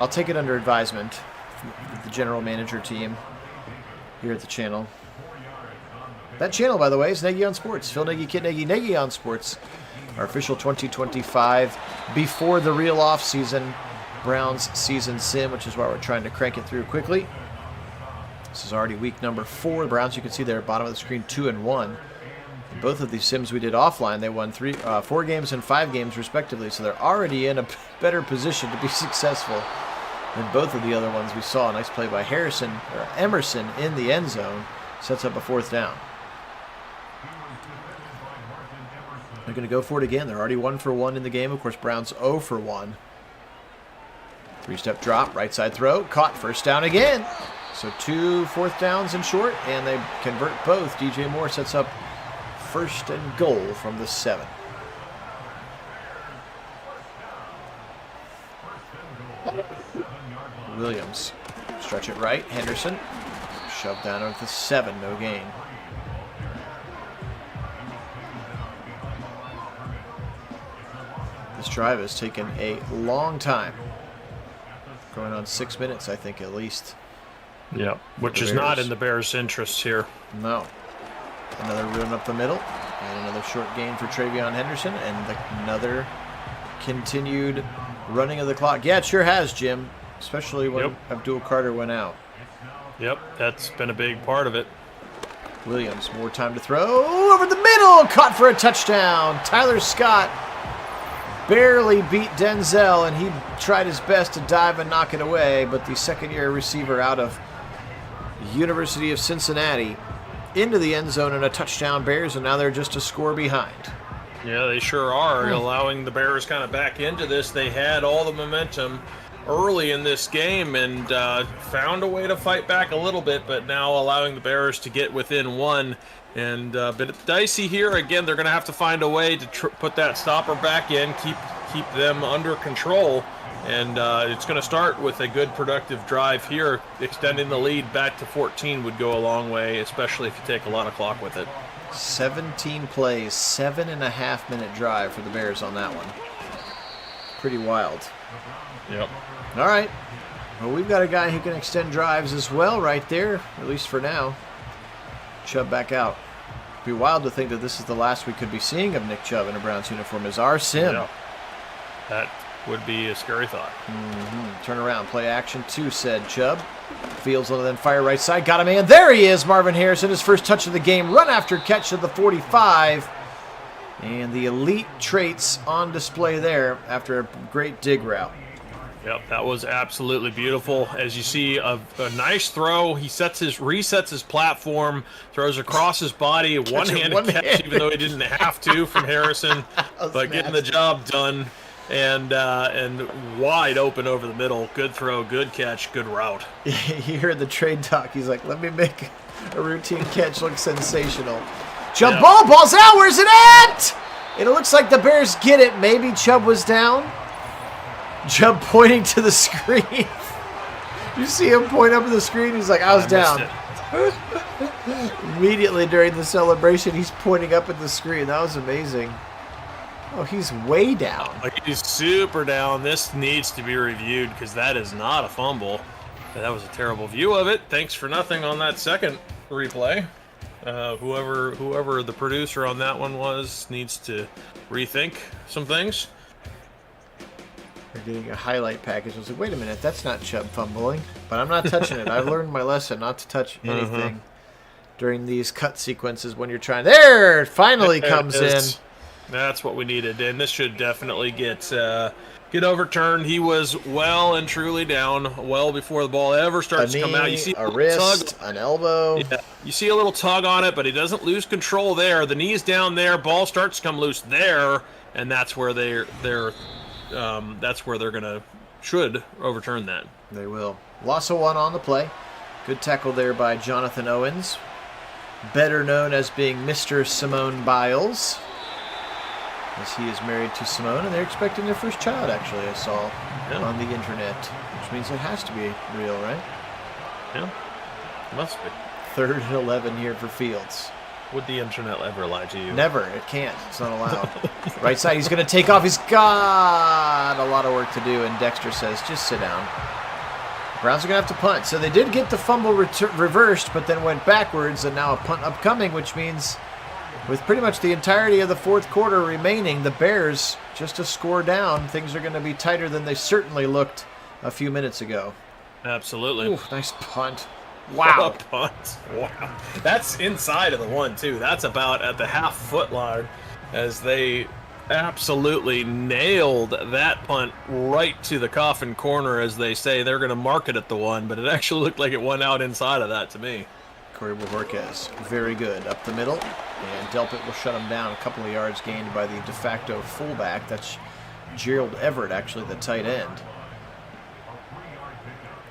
I'll take it under advisement with the general manager team here at the channel. That channel, by the way, is Nagy on Sports. Phil Nagy, Kit Nagy, Nagy on Sports. Our official 2025 before the real off-season Browns season sim, which is why we're trying to crank it through quickly. This is already week number 4. The Browns, you can see there, bottom of the screen, 2-1. In both of these sims we did offline, they won 4 games and 5 games respectively, so they're already in a better position to be successful than both of the other ones we saw. A nice play by Emerson in the end zone, sets up a 4th down. They're going to go for it again. They're already 1 for 1 in the game. Of course, Browns 0 for 1. 3-step drop, right side throw, caught, first down again. So 2 4th downs and short, and they convert both. DJ Moore sets up 1st and goal from the 7. Williams, stretch it right, Henderson, shoved down at the 7, no gain. This drive has taken a long time. Going Going on 6 minutes, I think, at least. Yeah, which is not in the Bears' interests here. No. Another run up the middle. And another short gain for Travion Henderson. And another continued running of the clock. Yeah, it sure has, Jim. Especially when Abdul Carter went out. Yep, that's been a big part of it. Williams, more time to throw. Over the middle! Caught for a touchdown. Tyler Scott barely beat Denzel, and he tried his best to dive and knock it away, but the second-year receiver out of University of Cincinnati into the end zone and a touchdown Bears, and now they're just a score behind. Yeah, they sure are, allowing the Bears kind of back into this. They had all the momentum early in this game and found a way to fight back a little bit, but now allowing the Bears to get within one. And but it's dicey here. Again, they're going to have to find a way to put that stopper back in, keep them under control. And it's going to start with a good productive drive here. Extending the lead back to 14 would go a long way, especially if you take a lot of clock with it. 17 plays, 7.5-minute drive for the Bears on that one. Pretty wild. Yep. All right. Well, we've got a guy who can extend drives as well right there, at least for now. Chubb back out. It'd be wild to think that this is the last we could be seeing of Nick Chubb in a Browns uniform as our sim. Yeah. That would be a scary thought. Turn around, play action 2, said Chubb. Fields on the then fire right side. Got a man. There he is, Marvin Harrison. His first touch of the game. Run after catch at the 45. And the elite traits on display there after a great dig route. Yep, that was absolutely beautiful. As you see, a nice throw. He resets his platform, throws across his body, one-handed catch, even though he didn't have to from Harrison, but getting the job done and wide open over the middle. Good throw, good catch, good route. You heard the trade talk. He's like, let me make a routine catch look sensational. Chubb ball's out. Where's it at? It looks like the Bears get it. Maybe Chubb was down. Chubb pointing to the screen. You see him point up at the screen. He's like, I was down. Immediately during the celebration, he's pointing up at the screen. That was amazing. Oh, he's way down. He's super down. This needs to be reviewed because that is not a fumble. That was a terrible view of it. Thanks for nothing on that second replay. Whoever the producer on that one was needs to rethink some things. They're getting a highlight package. I was like, wait a minute, that's not Chubb fumbling. But I'm not touching it. I've learned my lesson not to touch anything during these cut sequences when you're trying. There, it finally comes in. That's what we needed, and this should definitely get overturned. He was well and truly down well before the ball ever starts to come out. You see a wrist, an elbow. Yeah, you see a little tug on it, but he doesn't lose control there. The knee's down there. Ball starts to come loose there, and that's where should overturn that. They will. Loss of 1 on the play. Good tackle there by Jonathan Owens, better known as being Mr. Simone Biles, as he is married to Simone, and they're expecting their first child, actually, I saw on the internet, which means it has to be real, right? Yeah, it must be. 3rd and 11 here for Fields. Would the internet ever lie to you? Never. It can't. It's not allowed. Right side, he's going to take off. He's got a lot of work to do, and Dexter says, just sit down. Browns are going to have to punt. So they did get the fumble reversed, but then went backwards, and now a punt upcoming, which means with pretty much the entirety of the fourth quarter remaining, the Bears just a score down. Things are going to be tighter than they certainly looked a few minutes ago. Absolutely. Ooh, nice punt. Wow. Punt. Wow. That's inside of the 1, too. That's about at the half-foot line as they absolutely nailed that punt right to the coffin corner, as they say. They're going to mark it at the 1, but it actually looked like it went out inside of that to me. Corey Bojorquez, very good. Up the middle, and Delpit will shut him down. A couple of yards gained by the de facto fullback. That's Gerald Everett, actually, the tight end.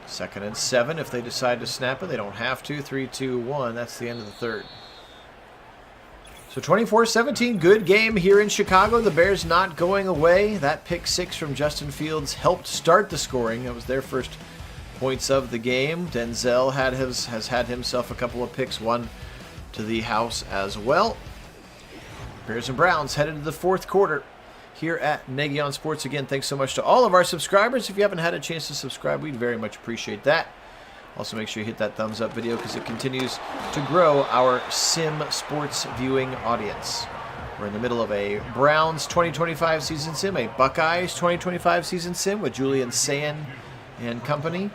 2nd and 7 if they decide to snap it. They don't have to. 3-2-1. That's the end of the 3rd. So 24-17, good game here in Chicago. The Bears not going away. That pick 6 from Justin Fields helped start the scoring. That was their first points of the game. Denzel has had himself a couple of picks, one to the house as well. Bears and Browns headed to the fourth quarter. here at Nagy on Sports. Again, thanks so much to all of our subscribers. If you haven't had a chance to subscribe, we'd very much appreciate that. Also, make sure you hit that thumbs up video because it continues to grow our sim sports viewing audience. We're in the middle of a Browns 2025 season sim, a Buckeyes 2025 season sim with Julian Sand and company.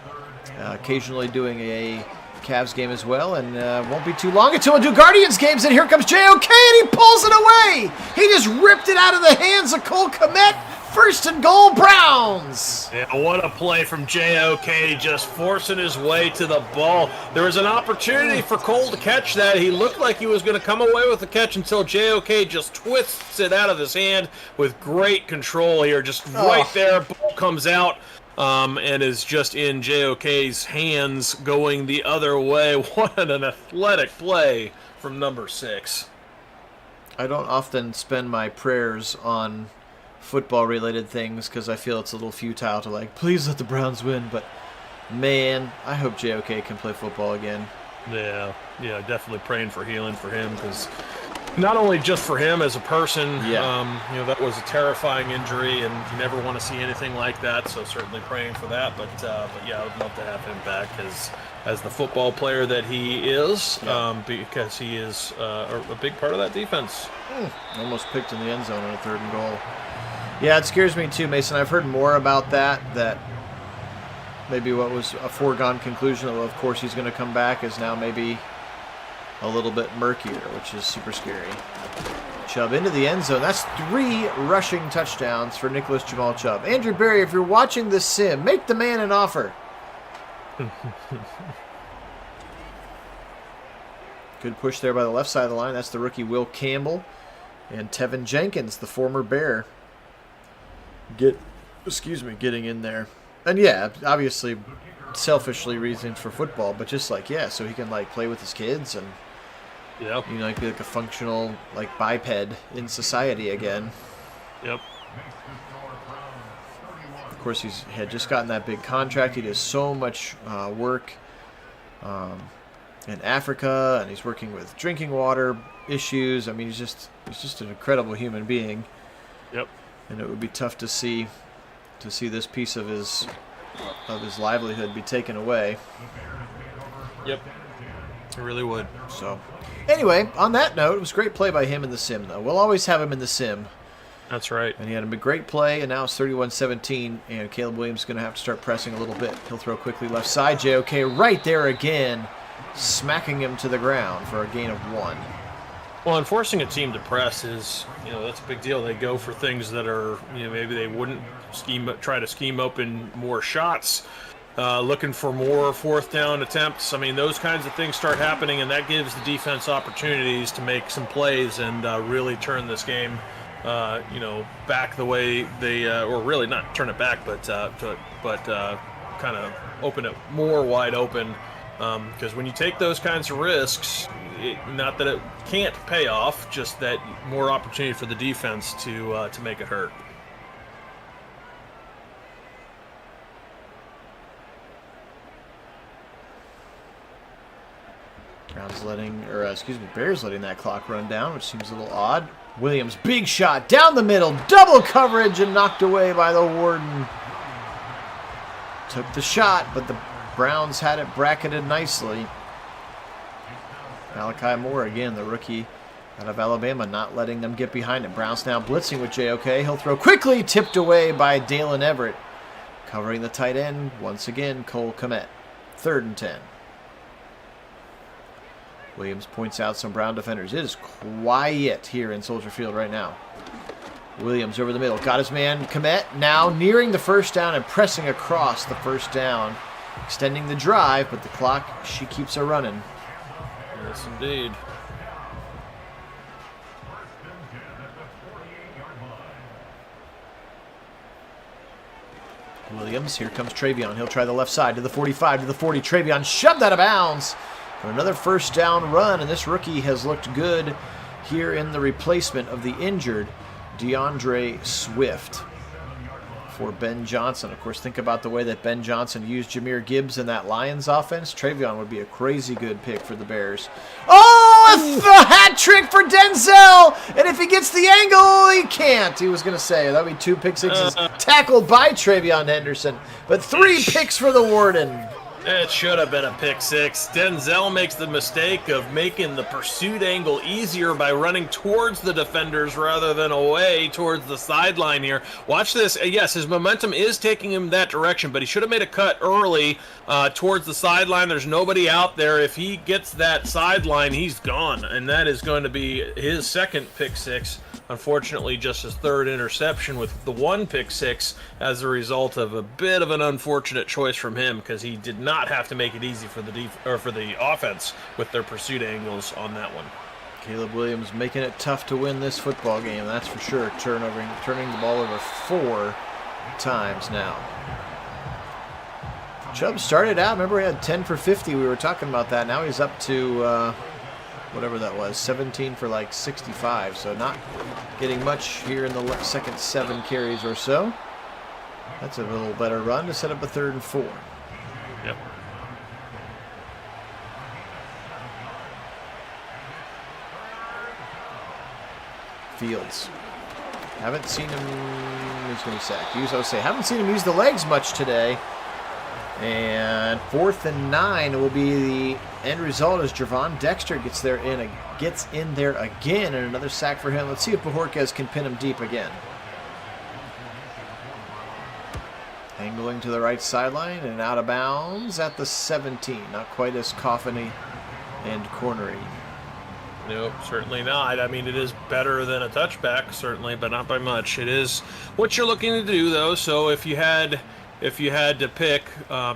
Occasionally doing a Cavs game as well, and won't be too long until we'll do Guardians games, and here comes JOK, and he pulls it away! He just ripped it out of the hands of Cole Kmet. First and goal, Browns! Yeah, what a play from JOK, just forcing his way to the ball. There was an opportunity for Cole to catch that. He looked like he was going to come away with the catch until JOK just twists it out of his hand with great control here. Just right there, ball comes out. And is just in JOK's hands going the other way. What an athletic play from number 6. I don't often spend my prayers on football-related things because I feel it's a little futile to, like, please let the Browns win. But, man, I hope JOK can play football again. Yeah, definitely praying for healing for him because not only just for him as a person, that was a terrifying injury, and you never want to see anything like that. So certainly praying for that. But yeah, I would love to have him back as the football player that he is, because he is a big part of that defense. Almost picked in the end zone on a 3rd and goal. Yeah, it scares me too, Mason. I've heard more about that maybe what was a foregone conclusion of course he's going to come back is now maybe a little bit murkier, which is super scary. Chubb into the end zone. That's 3 rushing touchdowns for Nicholas Jamal Chubb. Andrew Berry, if you're watching this sim, make the man an offer. Good push there by the left side of the line. That's the rookie Will Campbell and Tevin Jenkins, the former Bear, getting in there. And yeah, obviously selfishly reasons for football, but just like, so he can like play with his kids and be like a functional like biped in society again. Yep. Of course, he had just gotten that big contract. He does so much work in Africa, and he's working with drinking water issues. I mean, he's just an incredible human being. Yep. And it would be tough to see this piece of his livelihood be taken away. Yep. It really would. So, anyway, on that note, it was a great play by him in the sim, though. We'll always have him in the sim. That's right. And he had a great play, and now it's 31-17, and Caleb Williams is going to have to start pressing a little bit. He'll throw quickly left side. JOK right there again, smacking him to the ground for a gain of 1. Well, and forcing a team to press is, that's a big deal. They go for things that are, maybe they wouldn't try to scheme open more shots, looking for more 4th down attempts. I mean, those kinds of things start happening, and that gives the defense opportunities to make some plays and really turn this game, back the way they, or really not turn it back, but kind of open it more wide open. Because when you take those kinds of risks, not that it can't pay off, just that more opportunity for the defense to make it hurt. Bears letting that clock run down, which seems a little odd. Williams, big shot down the middle, double coverage and knocked away by the Warden. Took the shot, but the Browns had it bracketed nicely. Malachi Moore, again, the rookie out of Alabama, not letting them get behind it. Browns now blitzing with JOK. He'll throw quickly, tipped away by Dalen Everett. Covering the tight end, once again, Cole Kmet. 3rd and 10. Williams points out some Brown defenders. It is quiet here in Soldier Field right now. Williams over the middle. Got his man, Kmet, now nearing the 1st down and pressing across the 1st down. Extending the drive, but the clock, she keeps her running. Yes, indeed. Williams, here comes Travion. He'll try the left side to the 45, to the 40. Travion shoved out of bounds for another 1st down run, and this rookie has looked good here in the replacement of the injured DeAndre Swift for Ben Johnson. Of course, think about the way that Ben Johnson used Jahmyr Gibbs in that Lions offense. Travion would be a crazy good pick for the Bears. Oh, the hat trick for Denzel! And if he gets the angle, he can't. He was going to say, that would be 2 pick sixes tackled by Travion Henderson. But 3 picks for the Warden. It should have been a pick 6. Denzel makes the mistake of making the pursuit angle easier by running towards the defenders rather than away towards the sideline here. Watch this. Yes, his momentum is taking him that direction, but he should have made a cut early towards the sideline. There's nobody out there. If he gets that sideline, he's gone, and that is going to be his 2nd pick 6. Unfortunately, just his 3rd interception with the 1 pick 6 as a result of a bit of an unfortunate choice from him, because he did not have to make it easy for the offense with their pursuit angles on that one. Caleb Williams making it tough to win this football game, that's for sure. Turning the ball over 4 times now. Chubb started out, remember he had 10 for 50, we were talking about that. Now he's up to whatever that was, 17 for like 65, so not getting much here in the second 7 carries or so. That's a little better run to set up a 3rd and 4. Yep. Fields. Haven't seen him, he's going to be sacked. Haven't seen him use the legs much today. And 4th and 9 will be the end result as Javon Dexter gets in there again, and another sack for him. Let's see if Bojorquez can pin him deep again. Angling to the right sideline and out of bounds at the 17. Not quite as coffiny and cornery. Nope, certainly not. I mean, it is better than a touchback, certainly, but not by much. It is what you're looking to do, though. So if you had to pick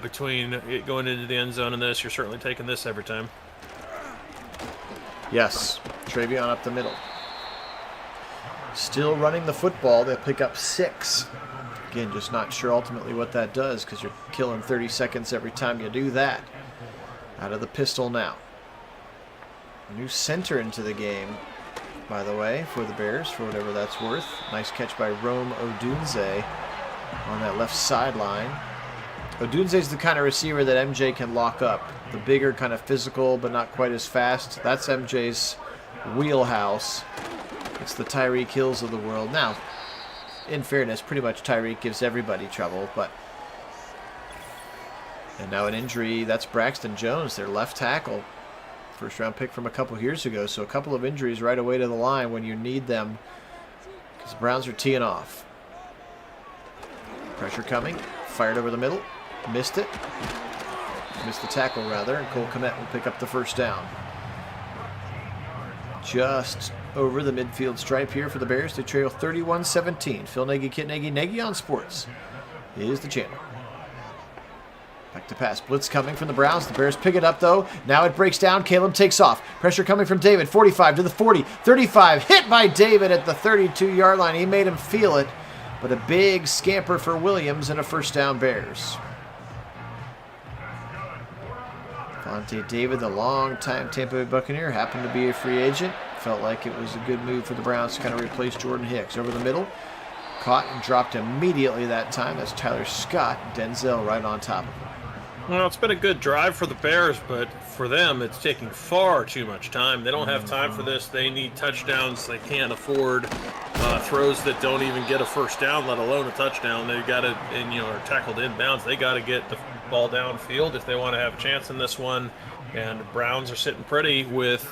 between it going into the end zone and this, you're certainly taking this every time. Yes, Travion up the middle. Still running the football. They'll pick up 6. Again, just not sure ultimately what that does, because you're killing 30 seconds every time you do that. Out of the pistol now. A new center into the game, by the way, for the Bears, for whatever that's worth. Nice catch by Rome Odunze on that left sideline. Odunze's the kind of receiver that MJ can lock up. The bigger, kind of physical, but not quite as fast. That's MJ's wheelhouse. It's the Tyreek Hills of the world. Now, in fairness, pretty much Tyreek gives everybody trouble, but... And now an injury, that's Braxton Jones, their left tackle. First round pick from a couple years ago, so a couple of injuries right away to the line when you need them, because the Browns are teeing off. Pressure coming, fired over the middle, missed it. Missed the tackle, rather, and Cole Kmet will pick up the first down. Just over the midfield stripe here for the Bears. They trail 31-17. Phil Nagy, Kit Nagy, Nagy on Sports is the channel. Back to pass. Blitz coming from the Browns. The Bears pick it up, though. Now it breaks down. Caleb takes off. Pressure coming from David. 45 to the 40. 35. Hit by David at the 32-yard line. He made him feel it. But a big scamper for Williams and a first down Bears. Vontae David, the long-time Tampa Bay Buccaneer, happened to be a free agent. Felt like it was a good move for the Browns to kind of replace Jordan Hicks. Over the middle. Caught and dropped immediately that time. That's Tyler Scott. Denzel right on top of him. Well, it's been a good drive for the Bears, but for them, it's taking far too much time. They don't have time for this. They need touchdowns. They can't afford throws that don't even get a first down, let alone a touchdown. They've got to, are tackled inbounds. They got to get the ball downfield if they want to have a chance in this one. And the Browns are sitting pretty with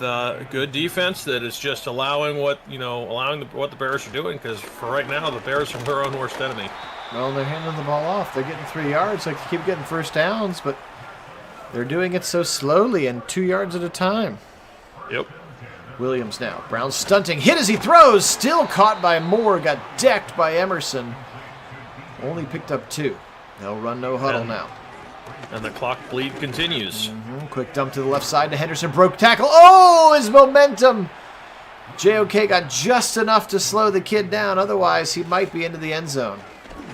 good defense that is just allowing what the Bears are doing. Because for right now, the Bears are their own worst enemy. Well, they're handing the ball off. They're getting 3 yards. Like they keep getting first downs, but they're doing it so slowly and 2 yards at a time. Yep. Williams now. Brown stunting. Hit as he throws. Still caught by Moore. Got decked by Emerson. Only picked up 2. They'll run no huddle now. And the clock bleed continues. Quick dump to the left side to Henderson. Broke tackle. Oh, his momentum. JOK got just enough to slow the kid down. Otherwise, he might be into the end zone.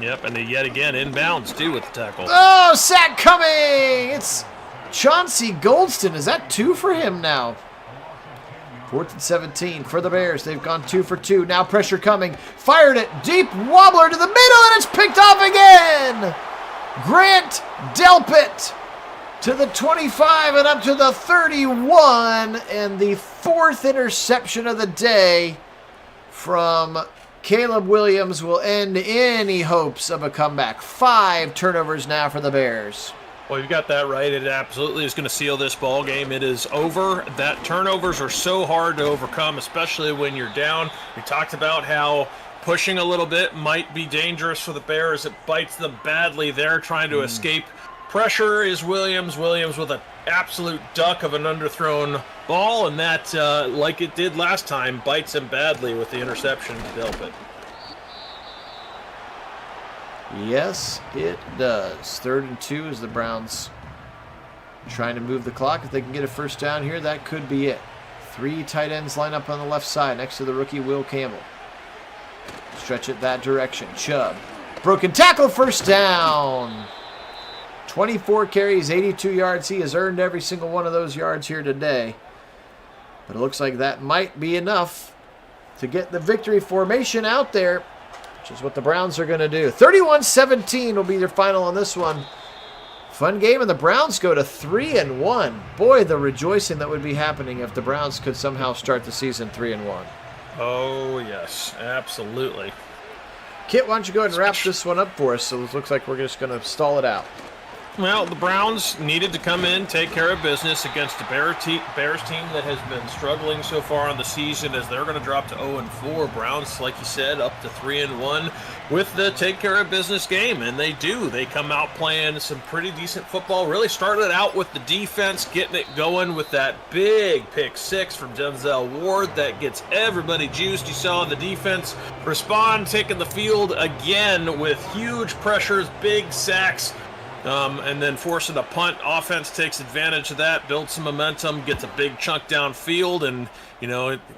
Yep, and yet again inbounds too with the tackle. Oh, sack coming! It's Chauncey Goldston. Is that 2 for him now? 4th and 17 for the Bears. They've gone 2 for 2. Now pressure coming. Fired it. Deep wobbler to the middle, and it's picked off again! Grant Delpit to the 25 and up to the 31. And the 4th interception of the day from Caleb Williams will end any hopes of a comeback. 5 turnovers now for the Bears. Well, you've got that right. It absolutely is going to seal this ball game. It is over. That turnovers are so hard to overcome, especially when you're down. We talked about how pushing a little bit might be dangerous for the Bears. It bites them badly. They're trying to escape. Pressure is Williams. Williams with an absolute duck of an underthrown ball, and that, like it did last time, bites him badly with the interception to Delpit. Yes, it does. 3rd and 2 as the Browns trying to move the clock. If they can get a first down here, that could be it. 3 tight ends line up on the left side next to the rookie Will Campbell. Stretch it that direction. Chubb. Broken tackle, first down. 24 carries, 82 yards. He has earned every single one of those yards here today. But it looks like that might be enough to get the victory formation out there, which is what the Browns are going to do. 31-17 will be their final on this one. Fun game, and the Browns go to 3-1. Boy, the rejoicing that would be happening if the Browns could somehow start the season 3-1. Oh, yes, absolutely. Kit, why don't you go ahead and wrap this one up for us? So it looks like we're just going to stall it out. Well, the Browns needed to come in, take care of business against a Bears team that has been struggling so far on the season, as they're going to drop to 0-4. Browns, like you said, up to 3-1 with the take care of business game, and they do. They come out playing some pretty decent football. Really started out with the defense, getting it going with that big pick 6 from Denzel Ward that gets everybody juiced. You saw the defense respond, taking the field again with huge pressures, big sacks. And then forcing a punt. Offense takes advantage of that, builds some momentum, gets a big chunk downfield, and,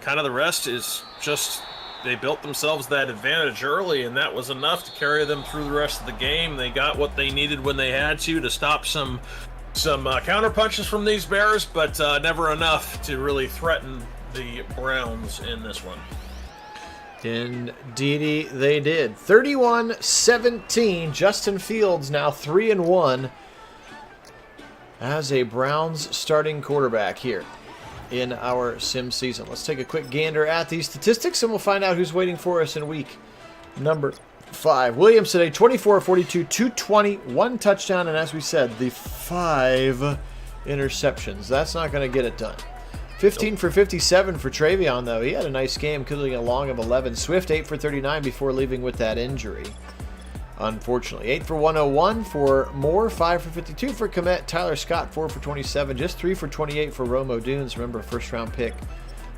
kind of the rest is just they built themselves that advantage early, and that was enough to carry them through the rest of the game. They got what they needed when they had to stop some counter punches from these Bears, but never enough to really threaten the Browns in this one. Indeedy, they did. 31-17. Justin Fields now 3-1 as a Browns starting quarterback here in our sim season. Let's take a quick gander at these statistics, and we'll find out who's waiting for us in week number 5. Williams today, 24-42, 220, 1 touchdown, and as we said, the 5 interceptions. That's not going to get it done. 15 for 57 for Travion, though. He had a nice game, including a long of 11. Swift, 8 for 39 before leaving with that injury, unfortunately. 8 for 101 for Moore, 5 for 52 for Komet. Tyler Scott, 4 for 27. Just 3 for 28 for Romo Dunes. Remember, first-round pick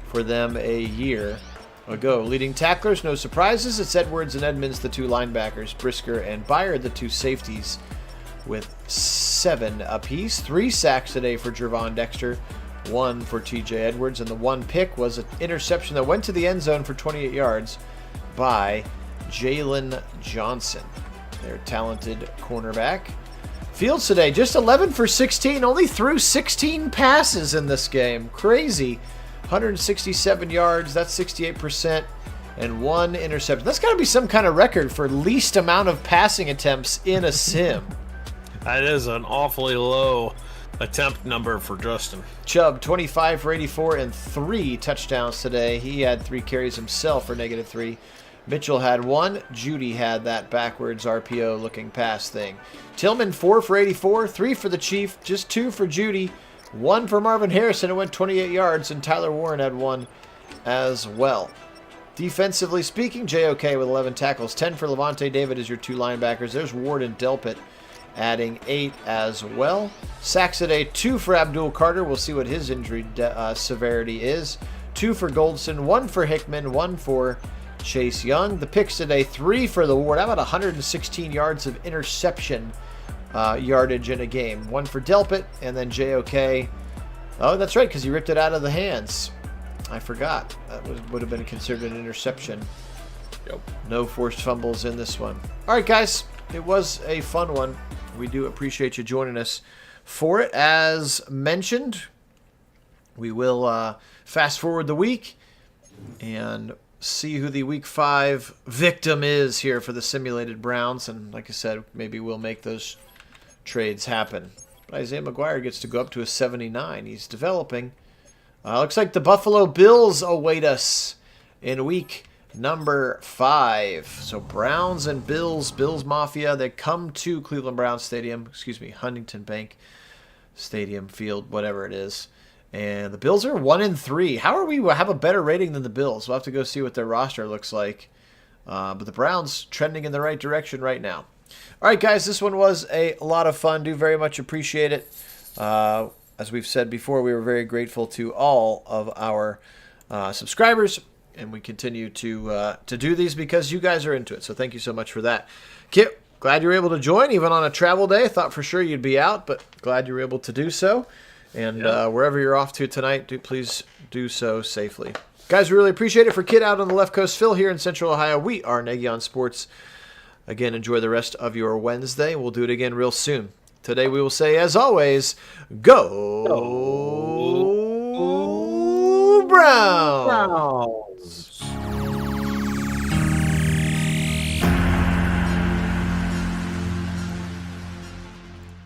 for them a year ago. Leading tacklers, no surprises. It's Edwards and Edmonds, the 2 linebackers. Brisker and Byard, the 2 safeties, with 7 apiece. 3 sacks today for Jervon Dexter. 1 for TJ Edwards, and the 1 pick was an interception that went to the end zone for 28 yards by Jalen Johnson, their talented cornerback. Fields today, just 11 for 16, only threw 16 passes in this game. Crazy. 167 yards, that's 68%, and 1 interception. That's got to be some kind of record for least amount of passing attempts in a sim. That is an awfully low attempt number for Justin. Chubb, 25 for 84 and 3 touchdowns today. He had 3 carries himself for -3. Mitchell had 1. Judy had that backwards RPO looking pass thing. Tillman, 4 for 84, 3 for the Chief, just 2 for Judy, 1 for Marvin Harrison, who went 28 yards, and Tyler Warren had 1 as well. Defensively speaking, JOK with 11 tackles, 10 for Levante David as your 2 linebackers. There's Ward and Delpit adding 8 as well. Sacks today, 2 for Abdul Carter. We'll see what his injury severity is. 2 for Goldson, 1 for Hickman, 1 for Chase Young. The picks today, 3 for the Ward. How about 116 yards of interception yardage in a game? 1 for Delpit, and then JOK. Oh, that's right, because he ripped it out of the hands. I forgot. That would have been considered an interception. Yep. No forced fumbles in this one. All right, guys. It was a fun one. We do appreciate you joining us for it. As mentioned, we will fast forward the week and see who the Week 5 victim is here for the simulated Browns. And like I said, maybe we'll make those trades happen But Isaiah McGuire gets to go up to a 79. He's developing. Looks like the Buffalo Bills await us in week number 5. So Browns and Bills Mafia, they come to Cleveland Browns Stadium. Excuse me, Huntington Bank Stadium Field, whatever it is. And the Bills are 1-3. How are we have a better rating than the Bills? We'll have to go see what their roster looks like. But the Browns trending in the right direction right now. All right, guys, this one was a lot of fun. Do very much appreciate it. As we've said before, we were very grateful to all of our subscribers, and we continue to do these because you guys are into it. So thank you so much for that. Kit, glad you were able to join, even on a travel day. Thought for sure you'd be out, but glad you were able to do so. And wherever you're off to tonight, please do so safely. Guys, we really appreciate it. For Kit out on the left coast, Phil here in Central Ohio, we are Nagy on Sports. Again, enjoy the rest of your Wednesday. We'll do it again real soon. Today we will say, as always, go Browns!